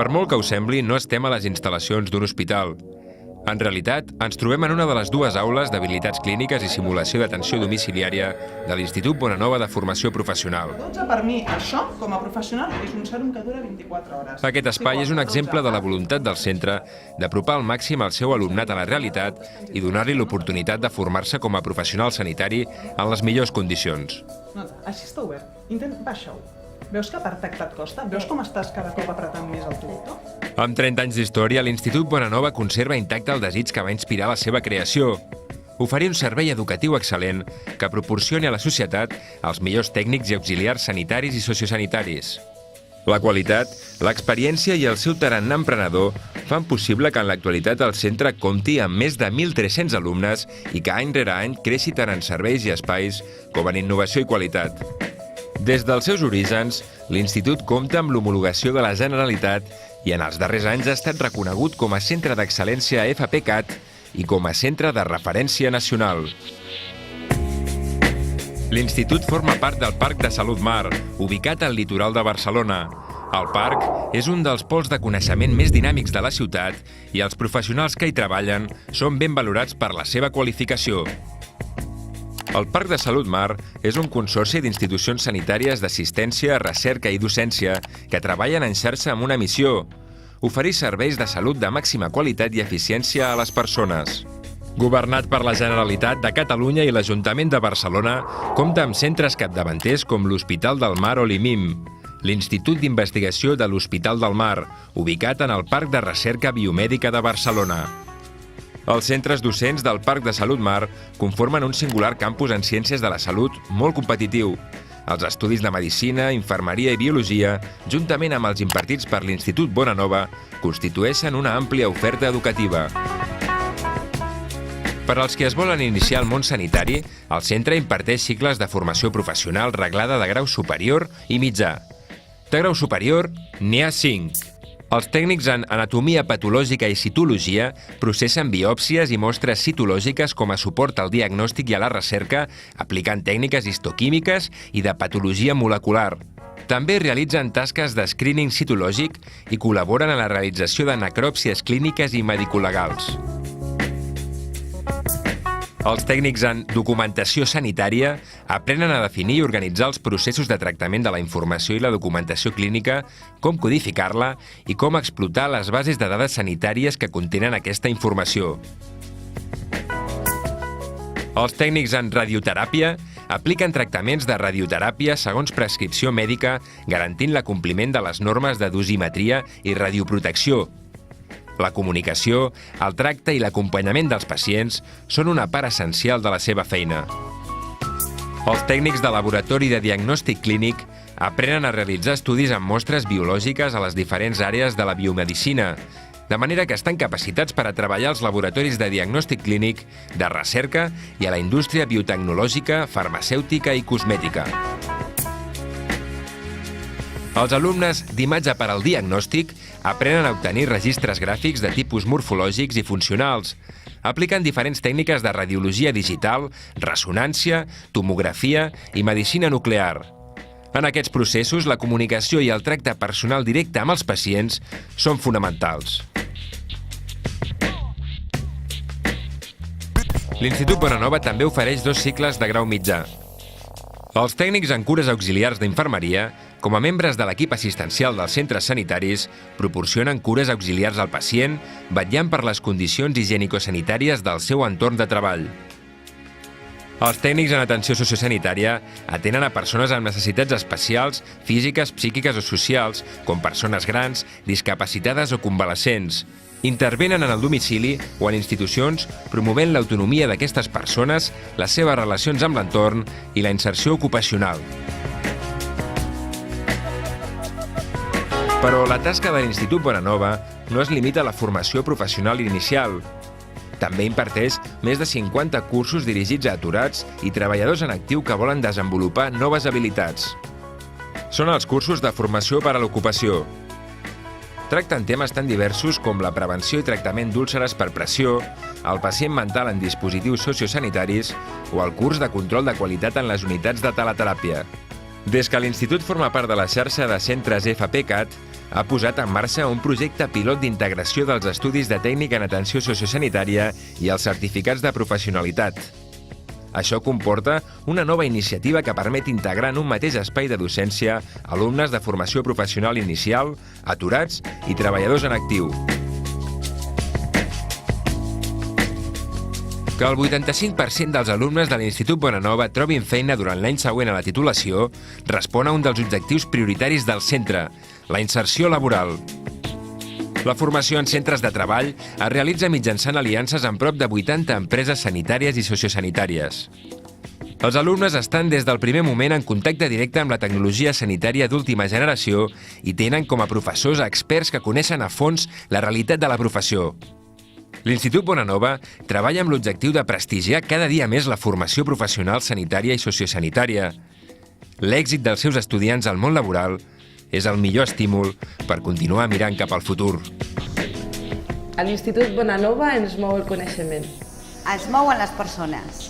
Per molt que ho sembli, no estem a les instal·lacions d'un hospital. En realitat, ens trobem en una de les dues aules d'habilitats clíniques i simulació d'atenció domiciliària de l'Institut Bonanova de Formació Professional. 12 per mi, això, com a professional, és un sèrum que dura 24 hores. Aquest espai és un exemple de la voluntat del centre d'apropar al màxim el seu alumnat a la realitat i donar-li l'oportunitat de formar-se com a professional sanitari en les millors condicions. Nota, així està obert. Baixa-ho. Veus que apertar-te et costa? Veus com estàs cada cop apretant més el tutor? Amb 30 anys d'història, l'Institut Bonanova conserva intacte el desig que va inspirar la seva creació. Oferir un servei educatiu excel·lent que proporcioni a la societat els millors tècnics i auxiliars sanitaris i sociosanitaris. La qualitat, l'experiència i el seu tarannà emprenedor fan possible que en l'actualitat el centre compti amb més de 1.300 alumnes i que any rere any creixi tant en serveis i espais com en innovació i qualitat. Des dels seus orígens, l'Institut compta amb l'homologació de la Generalitat i en els darrers anys ha estat reconegut com a centre d'excel·lència FPCAT i com a centre de referència nacional. L'Institut forma part del Parc de Salut Mar, ubicat al litoral de Barcelona. El parc és un dels pols de coneixement més dinàmics de la ciutat i els professionals que hi treballen són ben valorats per la seva qualificació. El Parc de Salut Mar és un consorci d'institucions sanitàries d'assistència, recerca i docència que treballen en xarxa amb una missió: oferir serveis de salut de màxima qualitat i eficiència a les persones. Governat per la Generalitat de Catalunya i l'Ajuntament de Barcelona, compta amb centres capdavanters com l'Hospital del Mar o l'IMIM, l'Institut d'Investigació de l'Hospital del Mar, ubicat en el Parc de Recerca Biomèdica de Barcelona. Els centres docents del Parc de Salut Mar conformen un singular campus en ciències de la salut molt competitiu. Els estudis de medicina, infermeria i biologia, juntament amb els impartits per l'Institut Bonanova, constitueixen una àmplia oferta educativa. Per als que es volen iniciar al món sanitari, el centre imparteix cicles de formació professional reglada de grau superior i mitjà. De grau superior, n'hi ha 5. Els tècnics en anatomia patològica i citologia processen biòpsies i mostres citològiques com a suport al diagnòstic i a la recerca, aplicant tècniques histoquímiques i de patologia molecular. També realitzen tasques de screening citològic i col·laboren en la realització de necròpsies clíniques i medicolegals. Els tècnics en documentació sanitària aprenen a definir i organitzar els processos de tractament de la informació i la documentació clínica, com codificar-la i com explotar les bases de dades sanitàries que contenen aquesta informació. Els tècnics en radioteràpia apliquen tractaments de radioteràpia segons prescripció mèdica, garantint l'acompliment de les normes de dosimetria i radioprotecció. La comunicació, el tracte i l'acompanyament dels pacients són una part essencial de la seva feina. Els tècnics de laboratori de diagnòstic clínic aprenen a realitzar estudis amb mostres biològiques a les diferents àrees de la biomedicina, de manera que estan capacitats per a treballar als laboratoris de diagnòstic clínic, de recerca i a la indústria biotecnològica, farmacèutica i cosmètica. Els alumnes d'imatge per al diagnòstic aprenen a obtenir registres gràfics de tipus morfològics i funcionals. Apliquen diferents tècniques de radiologia digital, ressonància, tomografia i medicina nuclear. En aquests processos, la comunicació i el tracte personal directe amb els pacients són fonamentals. L'Institut Bonanova també ofereix 2 cicles de grau mitjà. Els tècnics en cures auxiliars d'infermeria, com a membres de l'equip assistencial dels centres sanitaris, proporcionen cures auxiliars al pacient, vetllant per les condicions higienicosanitàries del seu entorn de treball. Els tècnics en atenció sociosanitària atenen a persones amb necessitats especials, físiques, psíquiques o socials, com persones grans, discapacitades o convalescents. Intervenen en el domicili o en institucions promovent l'autonomia d'aquestes persones, les seves relacions amb l'entorn i la inserció ocupacional. Però la tasca de l'Institut Bonanova no es limita a la formació professional inicial. També imparteix més de 50 cursos dirigits a aturats i treballadors en actiu que volen desenvolupar noves habilitats. Són els cursos de formació per a l'ocupació. Tracten temes tan diversos com la prevenció i tractament d'úlceres per pressió, el pacient mental en dispositius sociosanitaris o el curs de control de qualitat en les unitats de teleteràpia. Des que l'Institut forma part de la xarxa de centres FPCAT, ha posat en marxa un projecte pilot d'integració dels estudis de tècnic en atenció sociosanitària i els certificats de professionalitat. Això comporta una nova iniciativa que permet integrar en un mateix espai de docència alumnes de formació professional inicial, aturats i treballadors en actiu. Que el 85% dels alumnes de l'Institut Bonanova trobin feina durant l'any següent a la titulació respon a un dels objectius prioritaris del centre, la inserció laboral. La formació en centres de treball es realitza mitjançant aliances amb prop de 80 empreses sanitàries i sociosanitàries. Els alumnes estan des del primer moment en contacte directe amb la tecnologia sanitària d'última generació i tenen com a professors experts que coneixen a fons la realitat de la professió. L'Institut Bonanova treballa amb l'objectiu de prestigiar cada dia més la formació professional sanitària i sociosanitària. L'èxit dels seus estudiants al món laboral és el millor estímul per continuar mirant cap al futur. A l'Institut Bonanova ens mou el coneixement. Es mouen les persones.